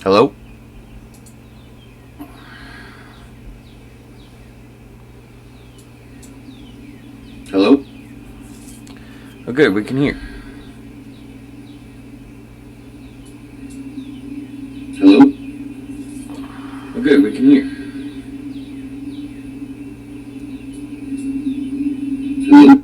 Hello? Hello? Okay, we can hear. Hello? Okay, we can hear. Hello?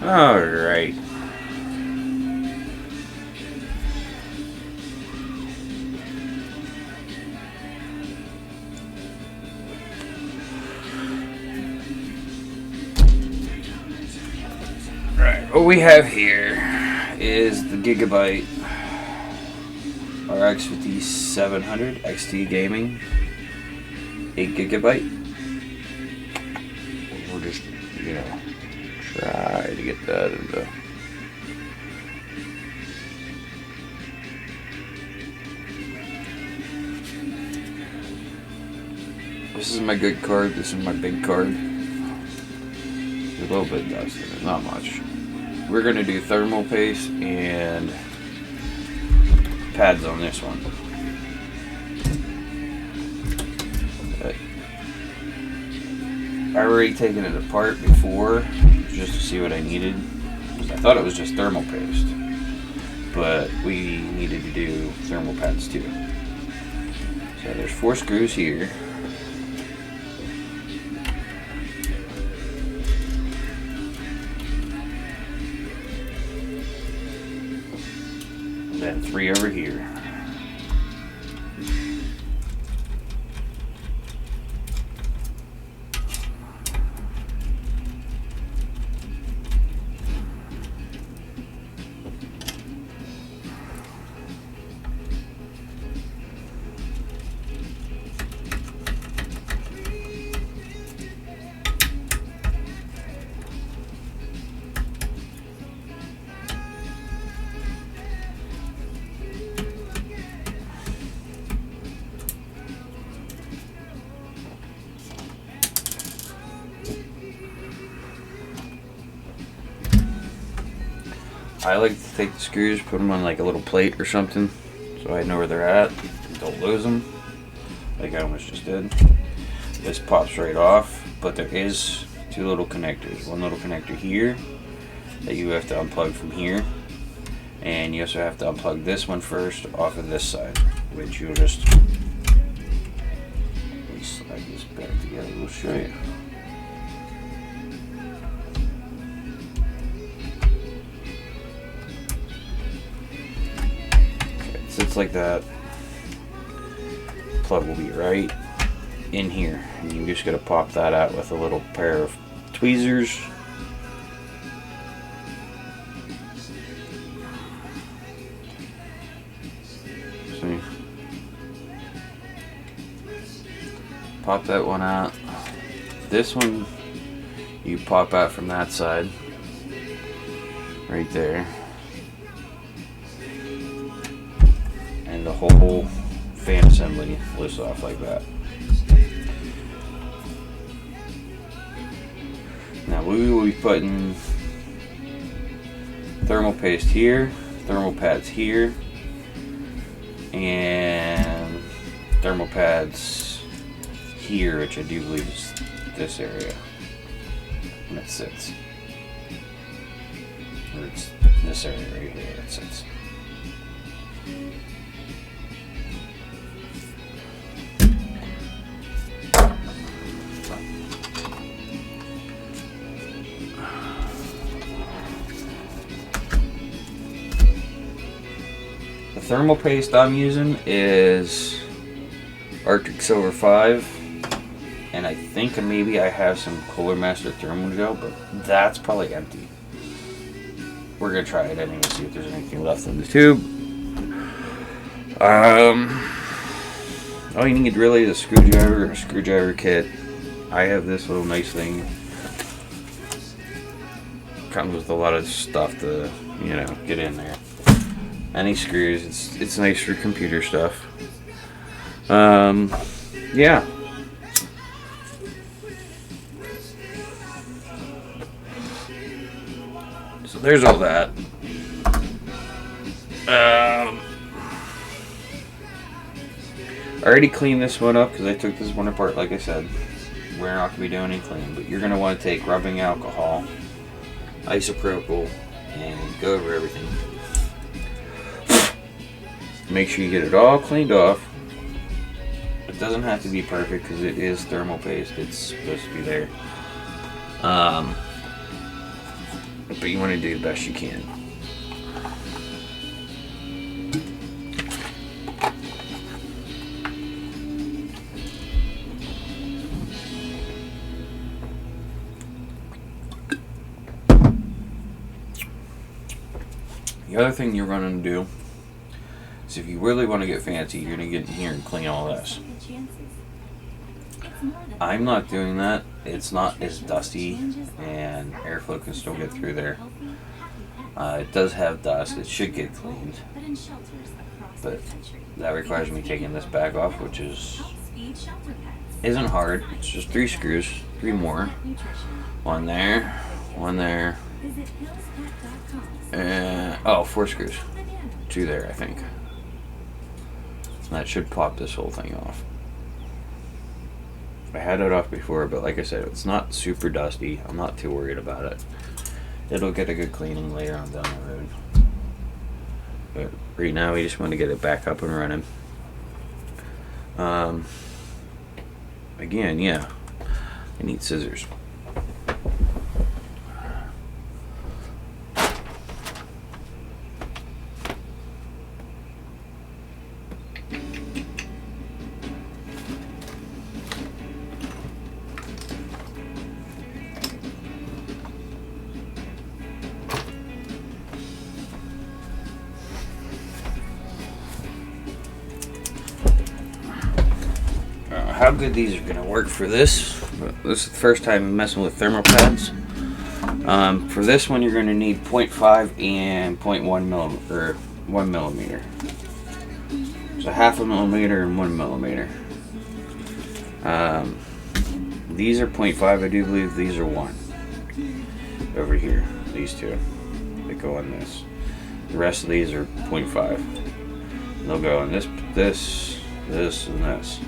Alright. Right, what we have here is the Gigabyte RX 5700 XT Gaming, 8 gigabyte. We're just, try to get that into. This is my good card, this is my big card. A little bit dusted, not much. We're going to do thermal paste and pads on this one. I already taken it apart before just to see what I needed. I thought it was just thermal paste, but we needed to do thermal pads too. So there's 4 screws here. And then 3 over here. I like to take the screws, put them on like a little plate or something, so I know where they're at. Don't lose them, like I almost just did. This pops right off, but there is 2 little connectors. One little connector here that you have to unplug from here, and you also have to unplug this one first off of this side, which you'll just slide this back together. We'll show you. like that. Plug will be right in here, and you just gotta pop that out with a little pair of tweezers. See? Pop that one out. This one you pop out from that side, right there, and the whole fan assembly lifts off like that. Now we will be putting thermal paste here, thermal pads here, and thermal pads here, which I do believe is this area. And it sits. Or it's this area right here it sits. The thermal paste I'm using is Arctic Silver 5. And I think maybe I have some Cooler Master Thermal Gel, but that's probably empty. We're gonna try it anyway, see if there's anything left in the tube. All you need really is a screwdriver and a screwdriver kit. I have this little nice thing. Comes with a lot of stuff to, you know, get in there. Any screws, it's nice for computer stuff. Yeah. So there's all that. I already cleaned this one up because I took this one apart, like I said. We're not going to be doing any cleaning, but you're going to want to take rubbing alcohol, isopropyl, and go over everything. Make sure you get it all cleaned off. It doesn't have to be perfect because it is thermal paste. It's supposed to be there. But you want to do the best you can. The other thing you're going to do is, if you really want to get fancy, you're going to get in here and clean all this. I'm not doing that. It's not as dusty, and airflow can still get through there. It does have dust. It should get cleaned, but that requires me taking this back off, which isn't hard. It's just 3 screws, 3 more. One there, and 4 screws. 2 there, I think. And that should pop this whole thing off. I had it off before, but like I said, it's not super dusty. I'm not too worried about it. It'll get a good cleaning later on down the road. But right now, we just want to get it back up and running. Again, yeah, I need scissors. How good these are going to work for this. This is the first time messing with thermal pads. For this one, you're going to need 0.5 and 0.1 millimeter, or 1 millimeter. So half a millimeter and 1 millimeter. These are 0.5. I do believe these are 1. Over here, these two that go on this. The rest of these are 0.5. They'll go on this, and this.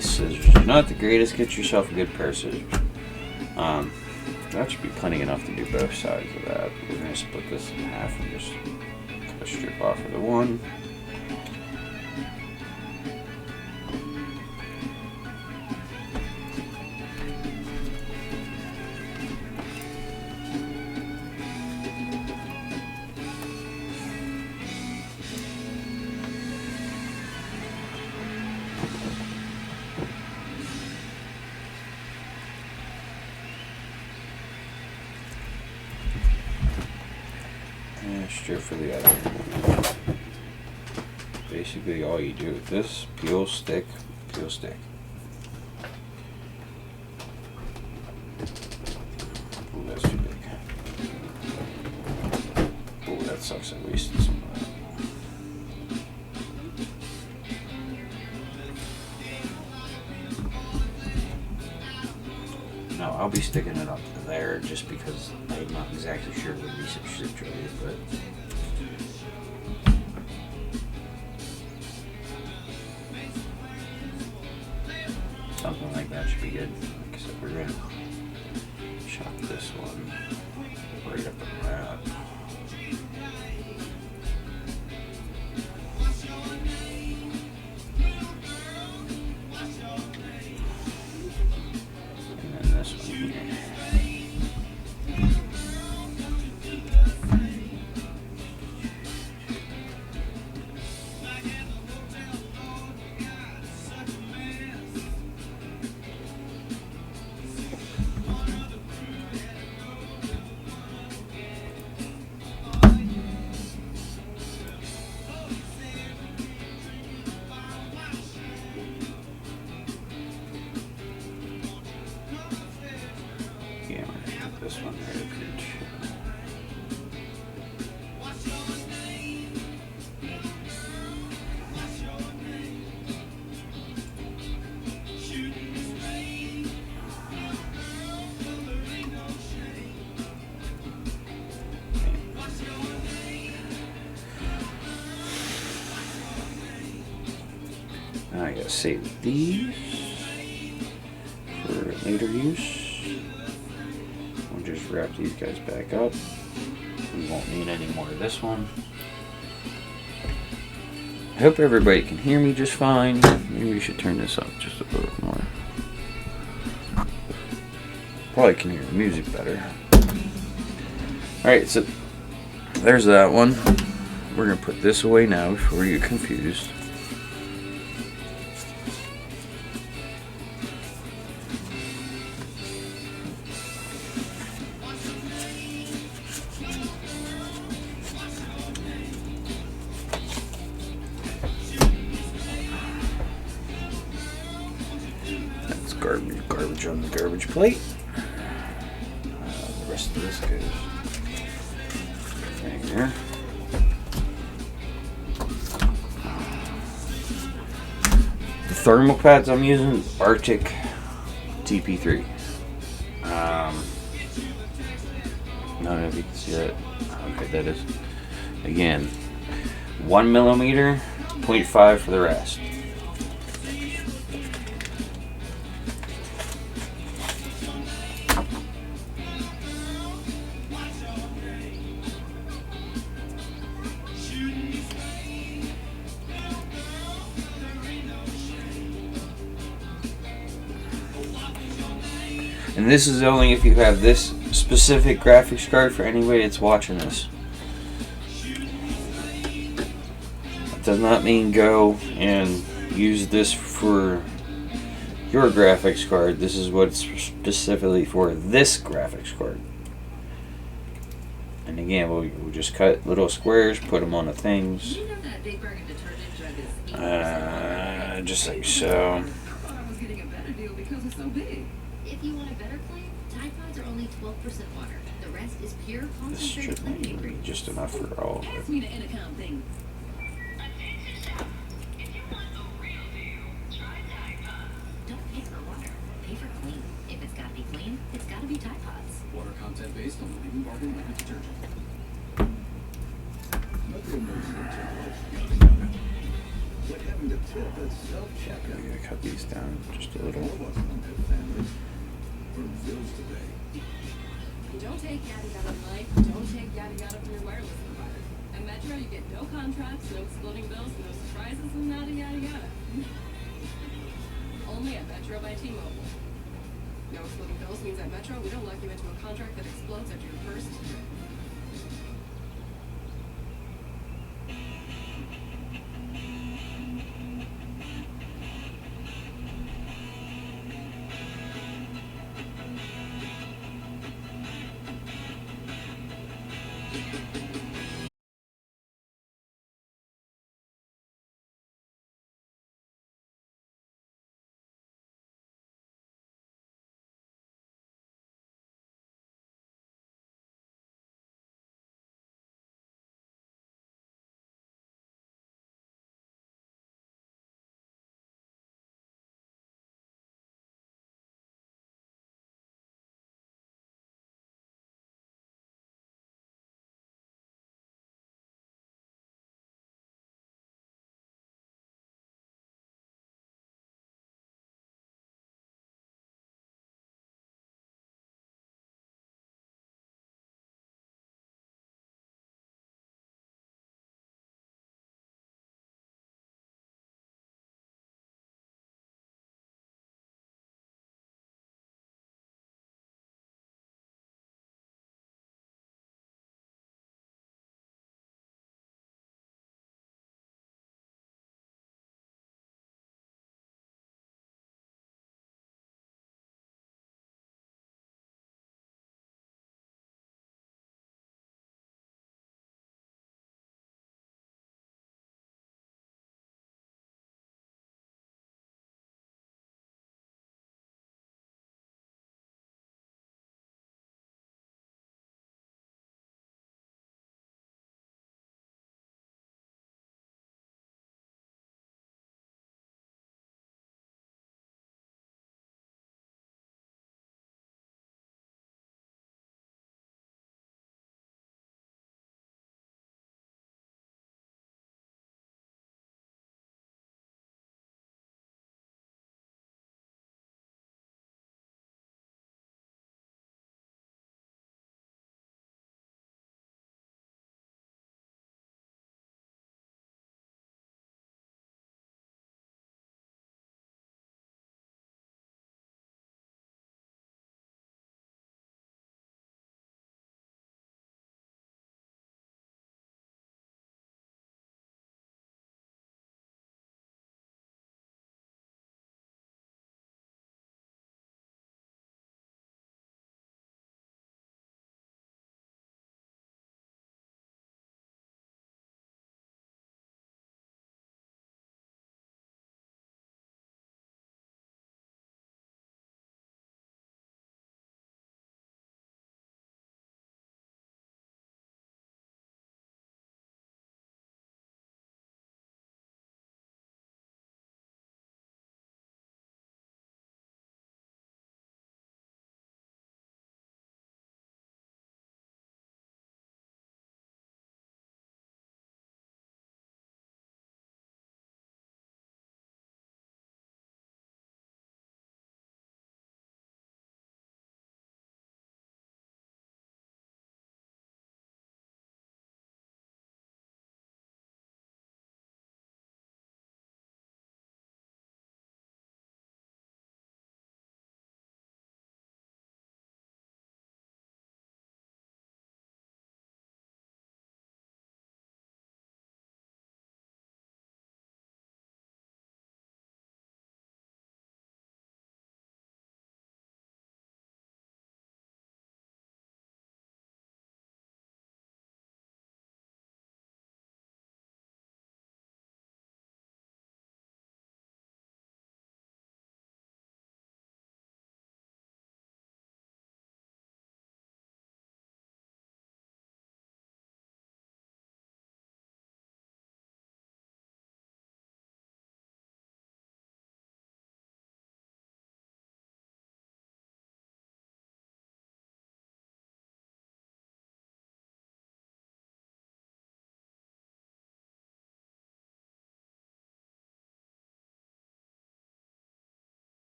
these scissors are not the greatest. Get yourself a good pair of scissors. That should be plenty enough to do both sides of that. We're going to split this in half and just cut a strip off of the one. Strip for the other. Basically all you do with this, peel, stick, peel, stick. Ooh, that's too big. Ooh, that sucks, I wasted some of that. No, I'll be sticking it up there just because I'm not exactly sure where these should is, but something like that should be good. Like I said, we're gonna chop this one right up in that. And then this one here. Yeah, we're gonna put this one right up here too. Now I gotta save these for later use. We'll just wrap these guys back up. We won't need any more of this one. I hope everybody can hear me just fine. Maybe we should turn this up just a little more. Probably can hear the music better. Alright, so there's that one. We're going to put this away now before you get confused. That's garbage on the garbage plate. The rest of this goes right here. The thermal pads I'm using, Arctic TP3. I don't know if you can see that. Okay, that is, again, 1 millimeter, 0.5 for the rest. And this is only if you have this specific graphics card for anybody that's watching this. It does not mean go and use this for your graphics card. This is what's specifically for this graphics card. And again, we'll just cut little squares, put them on the things. Just like so. If you want a better claim, Tide Pods are only 12% water. The rest is pure This concentrated should living be room. just enough for all of it. Ask me to intercom thing. Don't pay for water. Pay for clean. If it's gotta be clean, it's gotta be Tide Pods. Water content based on the leading bargain liquid detergent. Nothing emotional to like having to Yeah, I'm gonna cut these down just a little. Don't take yada yada in life. Don't take yada yada from your wireless provider. At Metro, you get no contracts, no exploding bills, no surprises, and nada yada yada. Only at Metro by T-Mobile. No exploding bills means at Metro, we don't lock you into a contract that explodes after your first trip.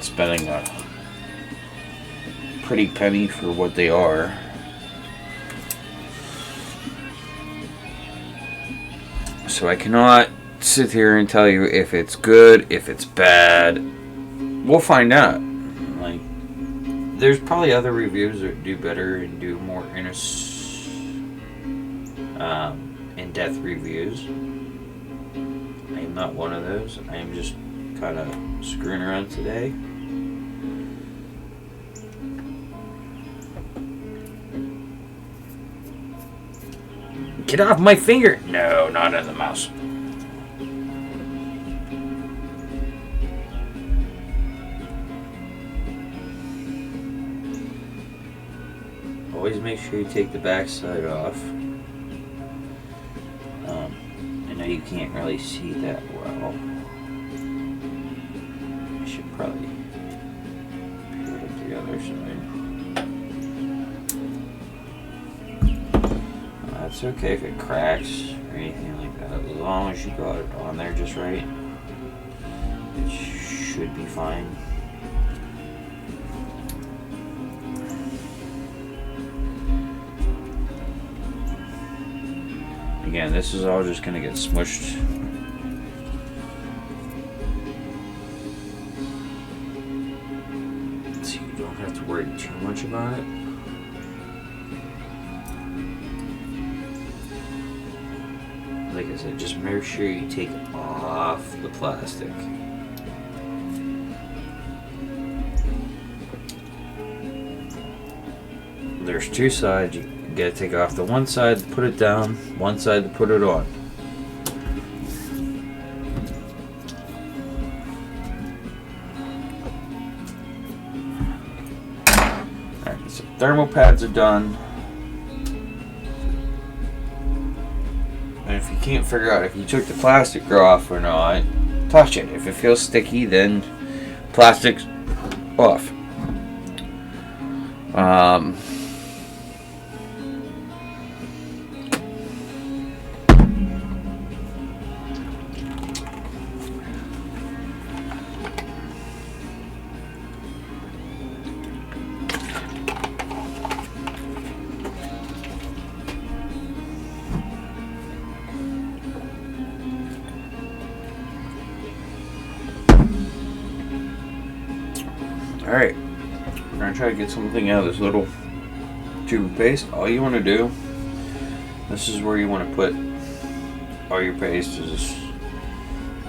spending a pretty penny for what they are. So I cannot sit here and tell you if it's good, if it's bad. We'll find out. Like, there's probably other reviews that do better and do more in-depth reviews. I am not one of those. I am just kind of screwing around today. Get off my finger! No, not on the mouse. Always make sure you take the back side off. I know you can't really see that well. I should probably put it to the other side. It's okay if it cracks or anything like that. As long as you got it on there just right, it should be fine. Again, this is all just going to get smushed. So you don't have to worry too much about it. Like I said, just make sure you take off the plastic. There's two sides. You gotta take off the one side to put it down, one side to put it on. Alright, so thermal pads are done. And if you can't figure out if you took the plastic off or not, touch it. If it feels sticky, then plastic's off. Alright, we're going to try to get something out of this little tube of paste. All you want to do, this is where you want to put all your paste, is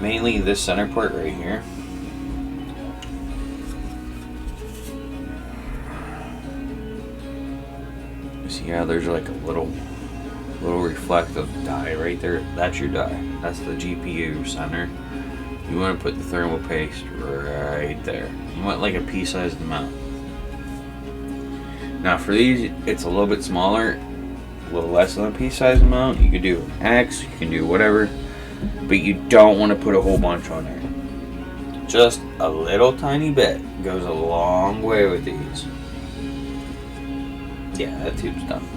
mainly this center part right here. See how there's like a little reflective dye right there? That's your dye. That's the GPU center. You want to put the thermal paste right there. You want like a pea-sized amount. Now for these, it's a little bit smaller, a little less than a pea-sized amount. You can do an X, you can do whatever, but you don't want to put a whole bunch on there. Just a little tiny bit goes a long way with these. Yeah, that tube's done.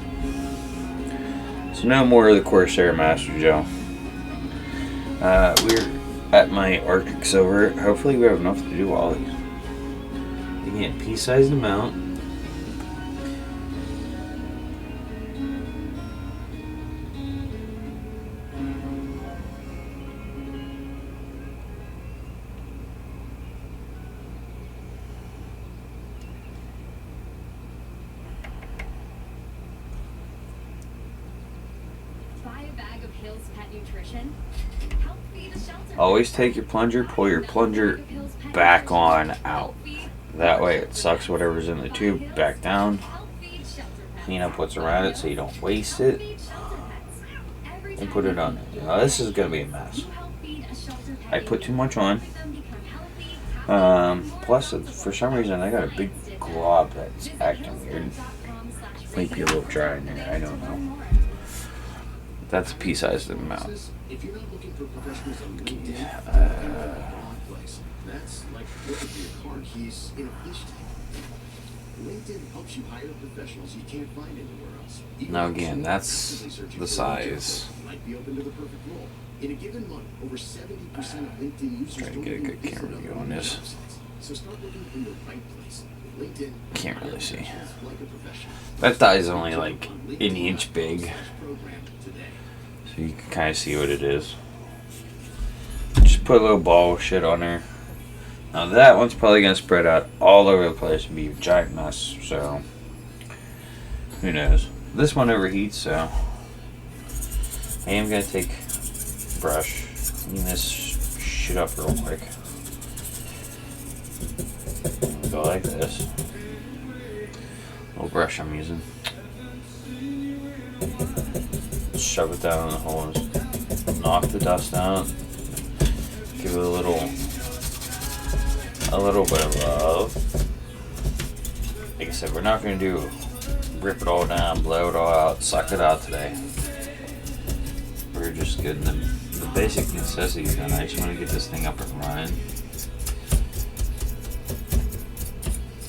So no more of the Corsair Master Gel. We're at my Arctic Silver. Hopefully we have enough to do all these. Again, pea-sized amount. Buy a bag of Hill's Pet Nutrition. Help feed a shelter. Always take your plunger, pull your plunger back on out. That way it sucks whatever's in the tube back down. Clean up what's around it so you don't waste it. And put it on there. Now this is going to be a mess. I put too much on. Plus, for some reason, I got a big glob that's acting weird. Might be a little dry in there, I don't know. That's a pea-sized amount. If you're not looking for professionals on LinkedIn, place. That's like looking for your car keys in a fish tank. LinkedIn helps you hire professionals you can't find anywhere else. Now again, that's the size. Might be open to the perfect role. In a given month, over 70% of LinkedIn users Try to get a good camera view on this. So start looking in the right place. LinkedIn. Can't really see. Like a professional. That die is only like an inch big, Program today. so you can kind of see what it is. Just put a little ball of shit on there. Now that one's probably going to spread out all over the place and be a giant mess, so who knows. This one overheats, so I am going to take a brush, clean this shit up real quick. Go like this. Little brush I'm using. Shove it down in the holes. Knock the dust out. Give it a little bit of love. Like I said, we're not going to do rip it all down, blow it all out, suck it out today. We're just getting the basic necessities done. I just want to get this thing up and running.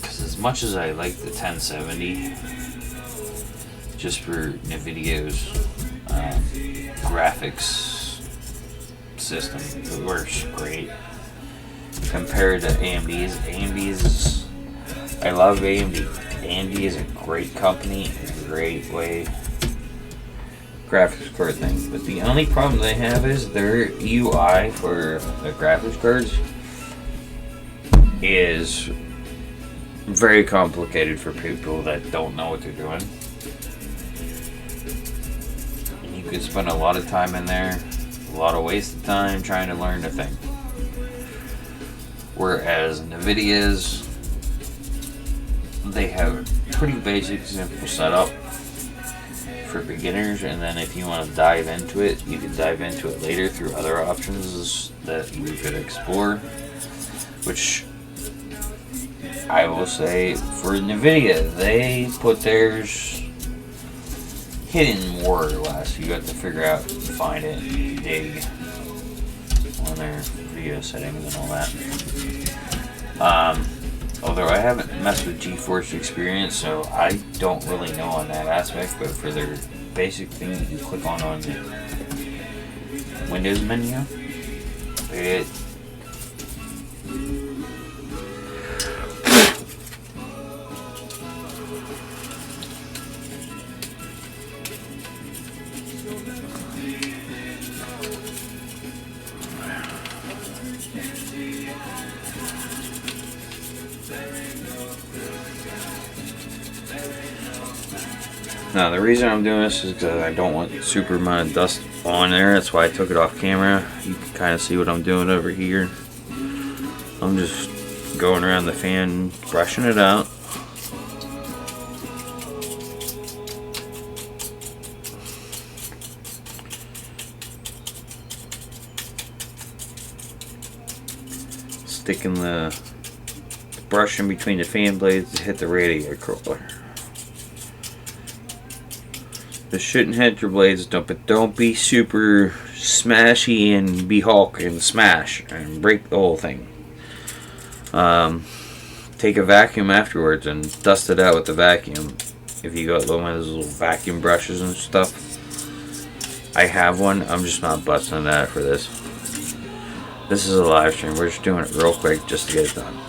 Because as much as I like the 1070, just for NVIDIA's graphics system, it works great. Compared to AMD's, I love AMD. AMD is a great company, a great way graphics card thing. But the only problem they have is their UI for the graphics cards is very complicated for people that don't know what they're doing. And you could spend a lot of time in there, a lot of wasted time trying to learn the thing. Whereas NVIDIA's, they have a pretty basic, simple setup for beginners, and then if you want to dive into it, you can dive into it later through other options that you could explore. Which I will say for NVIDIA, they put theirs hidden more or less. You have to figure out, find it, dig on their video settings and all that. Although I haven't messed with GeForce Experience, so I don't really know on that aspect, but for their basic thing that you click on the Windows menu, it Now the reason I'm doing this is because I don't want super amount of dust on there. That's why I took it off camera. You can kind of see what I'm doing over here. I'm just going around the fan, brushing it out. Sticking the brush in between the fan blades to hit the radiator cooler. This shouldn't hit your blades, but don't be super smashy and be Hulk and smash and break the whole thing. Take a vacuum afterwards and dust it out with the vacuum. If you got one of those little vacuum brushes and stuff, I have one. I'm just not busting that for this. This is a live stream. We're just doing it real quick just to get it done.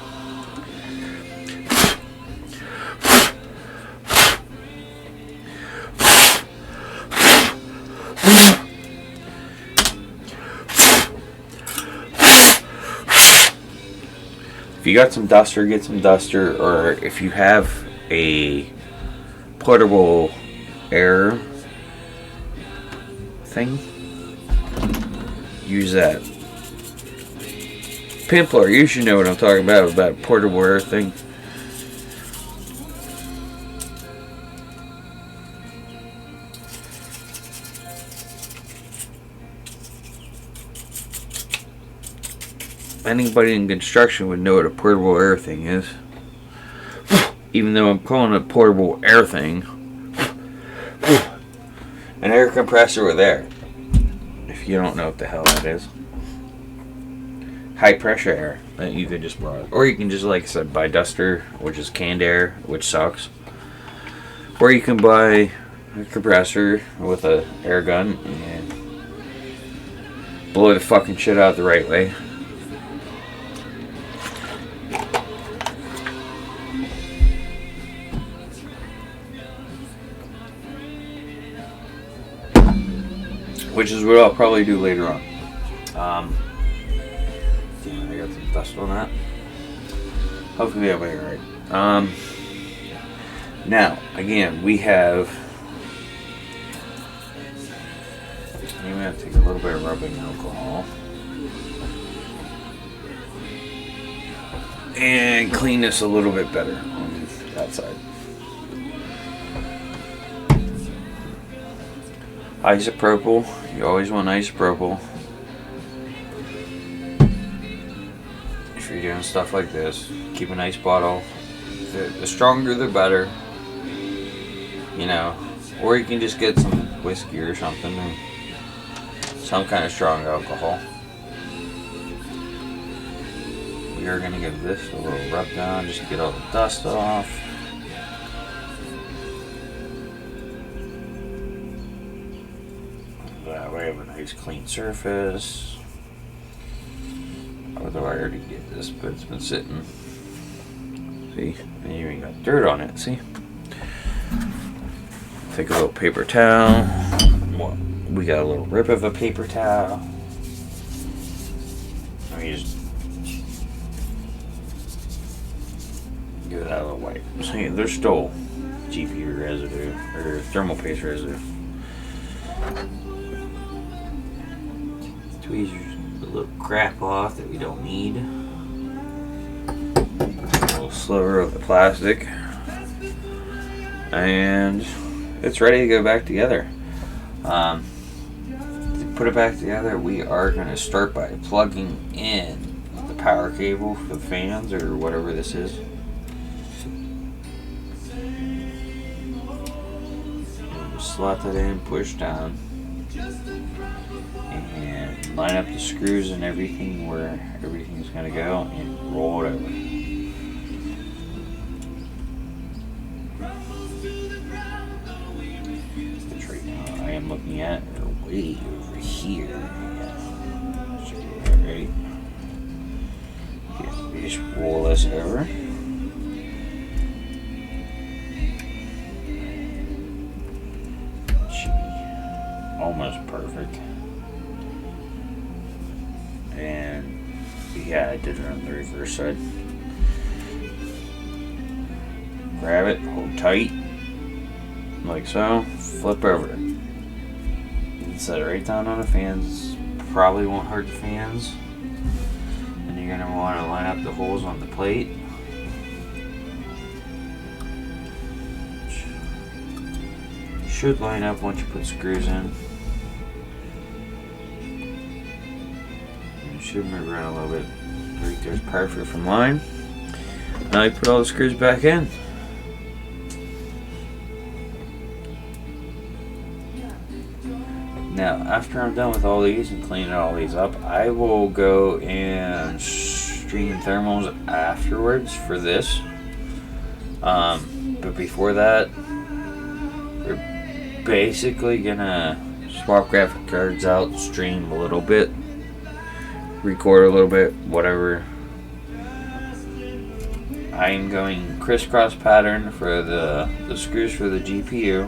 If you got some duster, get some duster, or if you have a portable air thing, use that. Pimpler, you should know what I'm talking about a portable air thing. Anybody in construction would know what a portable air thing is. Even though I'm calling it portable air thing. An air compressor with air. If you don't know what the hell that is. High pressure air that you could just borrow. Or you can just, like I said, buy duster, which is canned air, which sucks. Or you can buy a compressor with a air gun and blow the fucking shit out the right way. which is what I'll probably do later on. Damn, I got some dust on that. Hopefully that'll be alright. Now, again, we have. I'm going to take a little bit of rubbing alcohol and clean this a little bit better on that side. Isopropyl. You always want isopropyl if you're doing stuff like this. Keep a nice bottle. The stronger the better. You know, or you can just get some whiskey or something, and some kind of strong alcohol. We are going to give this a little rub down just to get all the dust off. That way I have a nice clean surface. Although I already did this, but it's been sitting. See? And you even got dirt on it, see? Take a little paper towel. We got a little rip of a paper towel. Let me just give that a little wipe. See, there's still GP residue, or thermal paste residue. Tweezers, a little crap off that we don't need. A little sliver of the plastic. And it's ready to go back together. To put it back together, we are going to start by plugging in the power cable for the fans or whatever this is. Just slot that in, push down, and line up the screws and everything where everything's going to go, and roll it over. I am looking at way over here. Right. Yeah, we just roll this over. Should be almost perfect. And yeah, I did it on the reverse side. Grab it, hold tight, like so, flip over it. Set it right down on the fans. Probably won't hurt the fans. And you're going to want to line up the holes on the plate. Should line up once you put screws in. You should move around a little bit. Right there's perfect from line. Now you put all the screws back in. Now, after I'm done with all these and cleaning all these up, I will go and stream thermals afterwards for this. But before that, we're basically gonna swap graphic cards out, stream a little bit, record a little bit, whatever. I am going crisscross pattern for the screws for the GPU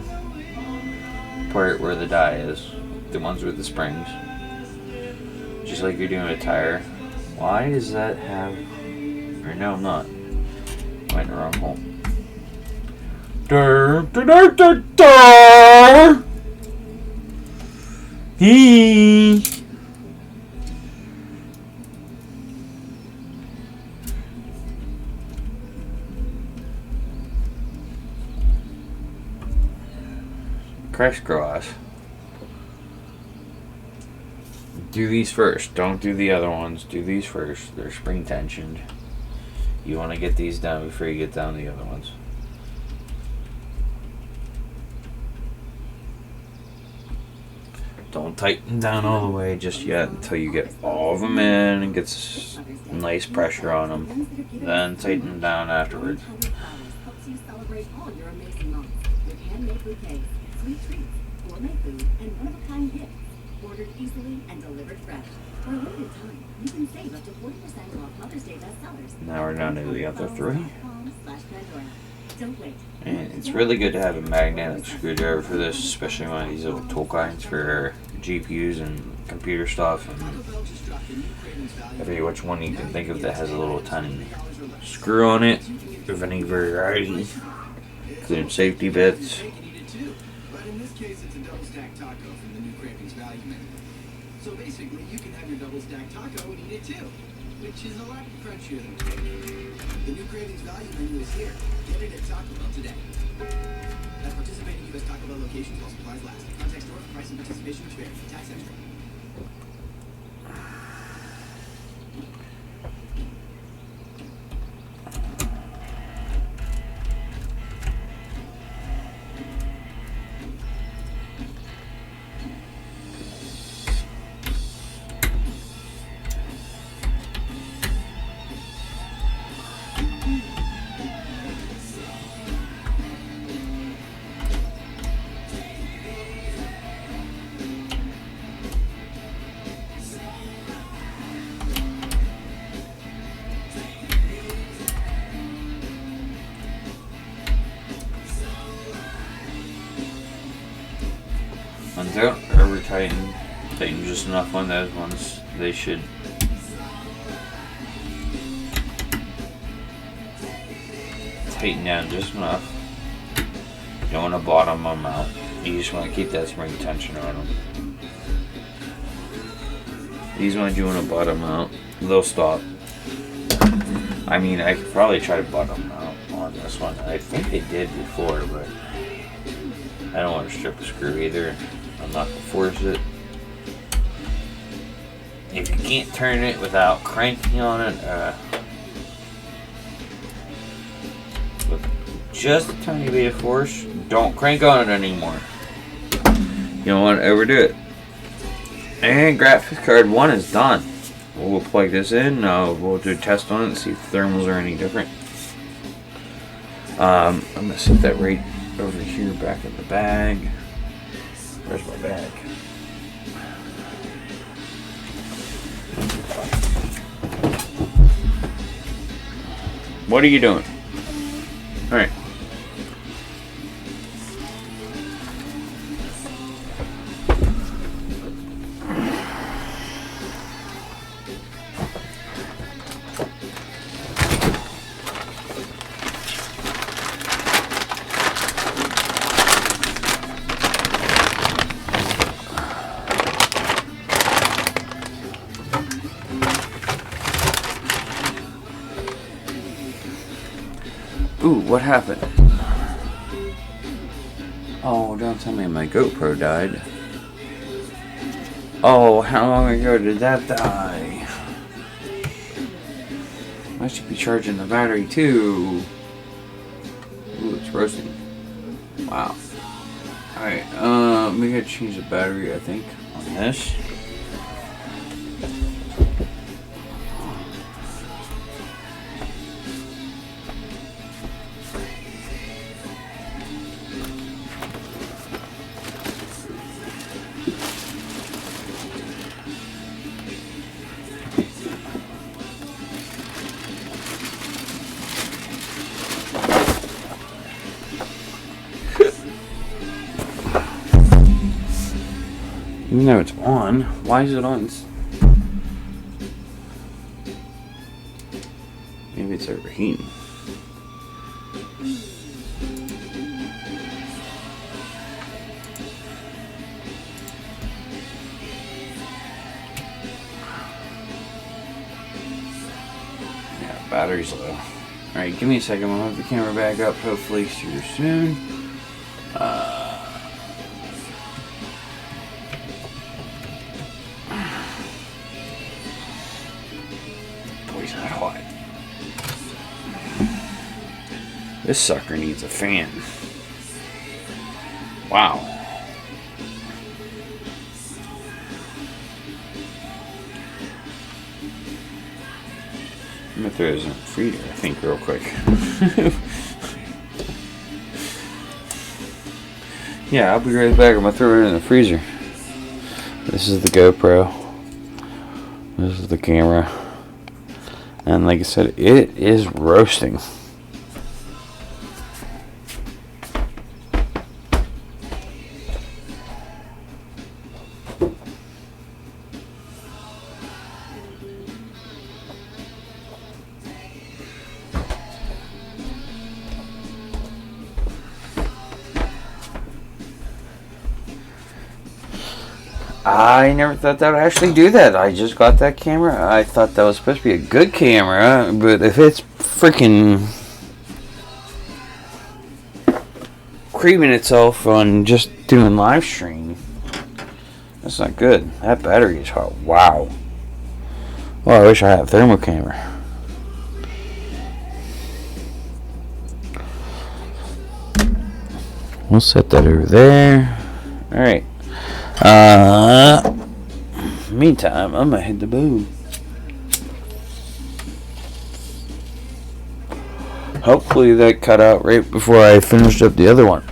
part where the die is. The ones with the springs. Just like you're doing a tire. Why does that have... Or no, I'm not. I went in the wrong hole. Dur, dur, dur, dur, dur. Hee. Crisscross. Do these first. Don't do the other ones. Do these first. They're spring tensioned. You want to get these done before you get down the other ones. Don't tighten down all the way just yet until you get all of them in and get nice pressure on them. Then tighten down afterwards. Helps you celebrate all your amazing moments with handmade bouquets, sweet treats, gourmet food, and one-of-a-kind gifts. Ordered easily and delivered fresh. For a limited time, you can save up to 40% off Mother's Day bestsellers. Now we're down to the other three. Don't wait. And it's really good to have a magnetic screwdriver for this, especially one of these little tool guides for GPUs and computer stuff, and I forget which one you can think of that has a little tiny screw on it of any variety, including safety bits. But in this case, it's a double stacked taco from the new Cravings Value Menu. So basically, you can have your double stacked taco and eat it too, which is a lot crunchier than the new Cravings Value Menu is here. Get it at Taco Bell today. At participating U.S. Taco Bell locations while supplies last. Contact store for price and participation which vary. Tax extra. Ones out, over tighten just enough on those ones. They should tighten down just enough. You don't want to bottom them out. You just want to keep that spring tension on them. These ones you want to bottom out. They'll stop. I mean, I could probably try to bottom out on this one. I think they did before, but I don't want to strip a screw either. I'm not going to force it. If you can't turn it without cranking on it, with just a tiny bit of force, don't crank on it anymore. You don't want to overdo it. And graphics card 1 is done. We'll plug this in. We'll do a test on it and see if the thermals are any different. I'm going to set that right over here back in the bag. Where's my bag? What are you doing? Alright. Ooh, what happened? Oh, don't tell me my GoPro died. Oh, how long ago did that die? I should be charging the battery too. Ooh, it's roasting. Wow. Alright, we gotta change the battery, I think, on this. Even though it's on, why is it on? Maybe it's overheating. Yeah, battery's low. Alright, give me a second. I'll have the camera back up hopefully super soon. Boy's not hot. This sucker needs a fan. Wow. I'm gonna throw this in the freezer, I think, real quick. Yeah, I'll be right back. I'm gonna throw it in the freezer. This is the GoPro. This is the camera. And like I said, it is roasting. I never thought that would actually do that. I just got that camera. I thought that was supposed to be a good camera, but if it's freaking creaming itself on just doing live stream, that's not good. That battery is hot. Wow. Well, I wish I had a thermal camera. We'll set that over there. Alright. Meantime, I'm gonna hit the boo. Hopefully that cut out right before I finished up the other one.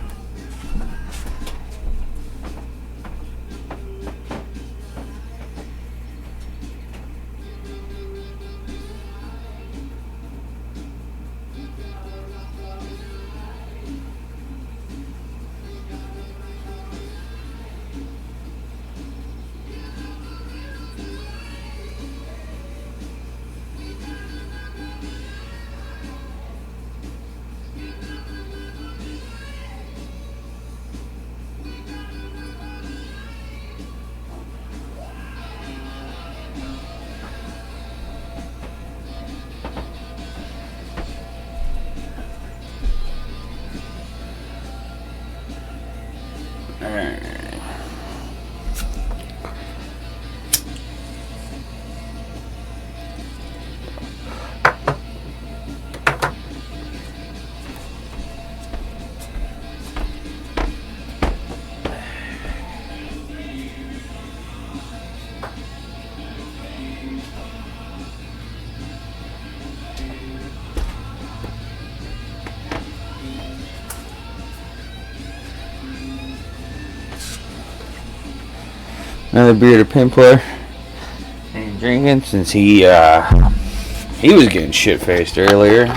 Another bearded pin player. And drinking since he was getting shit faced earlier.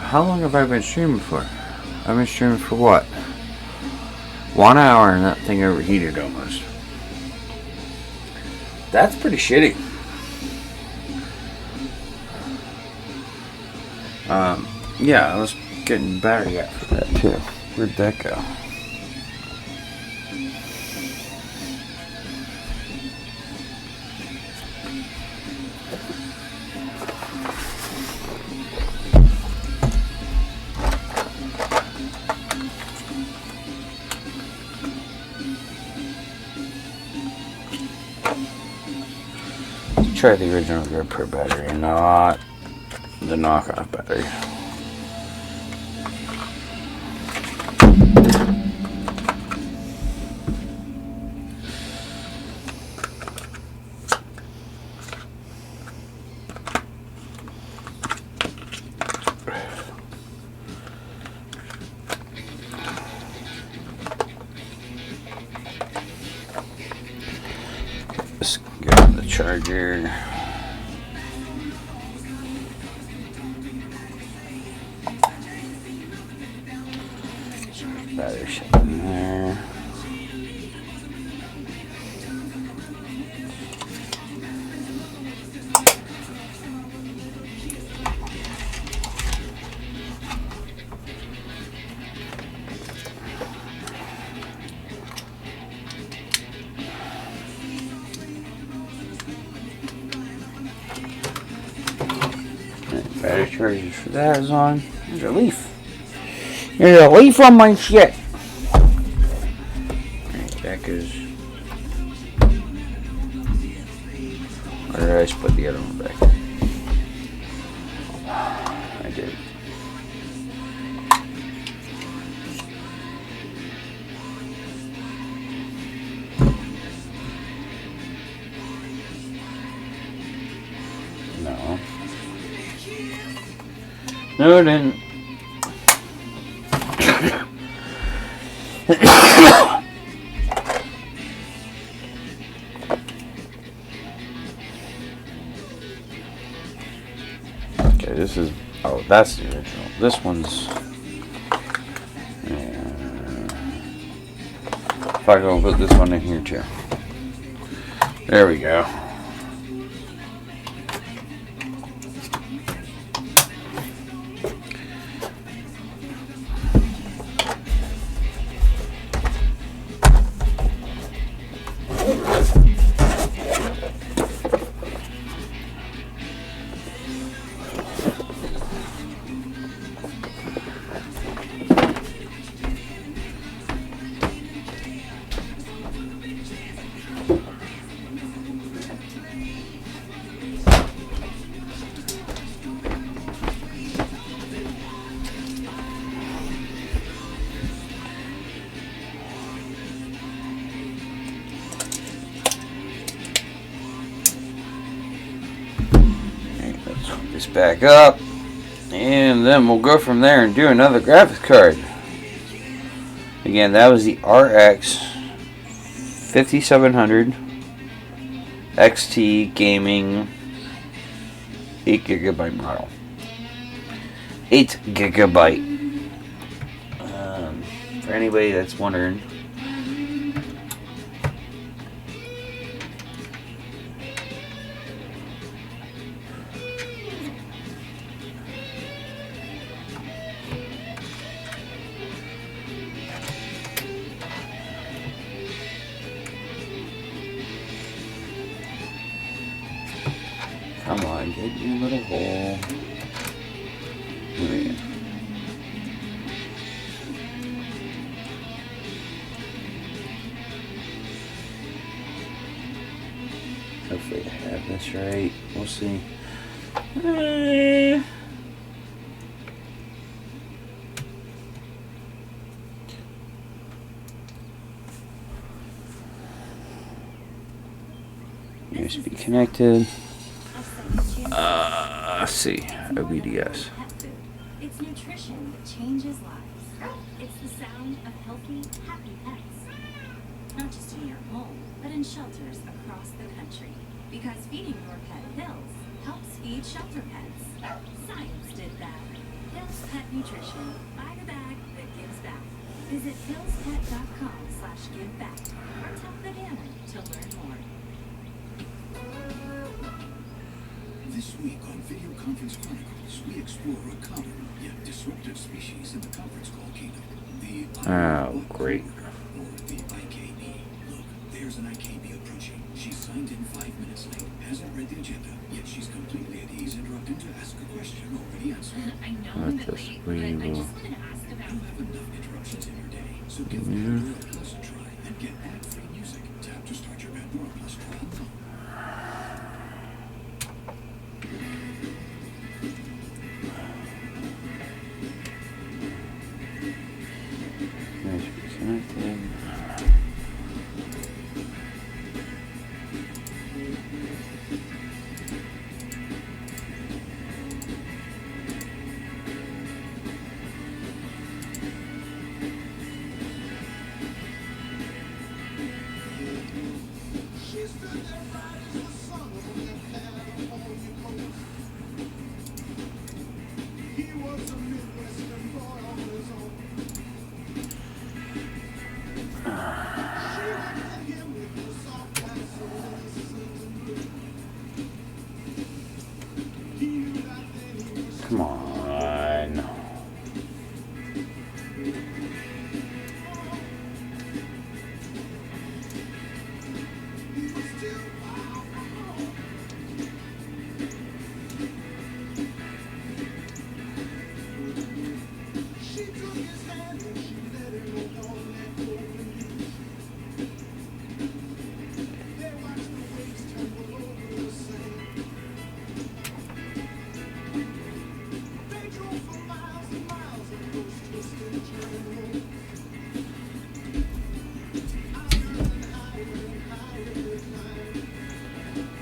How long have I been streaming for? I've been streaming for what? 1 hour and that thing overheated almost. That's pretty shitty. Yeah, I was getting battery out for that too. Where'd that go? Try the original GoPro battery, not the knockoff battery. Let's go on the charger. Battery shut in there. Battery chargers for that is on. There's a leaf. There's a leaf on my shit. Alright, that goes. Or did I just put the other one back? I did. No. No, it didn't. That's the original. This one's. If I go put this one in here too. There we go. This back up, and then we'll go from there and do another graphics card. Again, that was the RX 5700 XT gaming 8GB model. 8GB. For anybody that's wondering. Come on, get your little hole. There we go. Hopefully I have this right. We'll see. USB connected. Let's see. OBDS. Pet food. It's nutrition that changes lives. It's the sound of healthy, happy pets. Not just in your home, but in shelters across the country. Because feeding your pet Hills helps feed shelter pets. Science did that. Hills Pet Nutrition. Buy the bag that gives back. Visit hillspet.com/giveback or tell the banner to learn more. This week on Video Conference Chronicles, we explore a common yet disruptive species in the conference call kingdom. The great. Or the IKB. Look, there's an IKB approaching. She's signed in 5 minutes late, hasn't read the agenda, yet she's completely at ease and dropped in to ask a question already answered. I know I'm a bit late, but I just wanted to ask You about. have enough interruptions in your day, so give Pandora Plus a try and get ad-free music. Tap to start your Pandora Plus trial now. USB connected. Come on.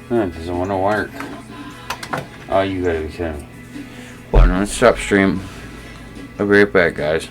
That doesn't want to work. Oh, you gotta be kidding me. Well, let's stop stream. I'll be right back, guys.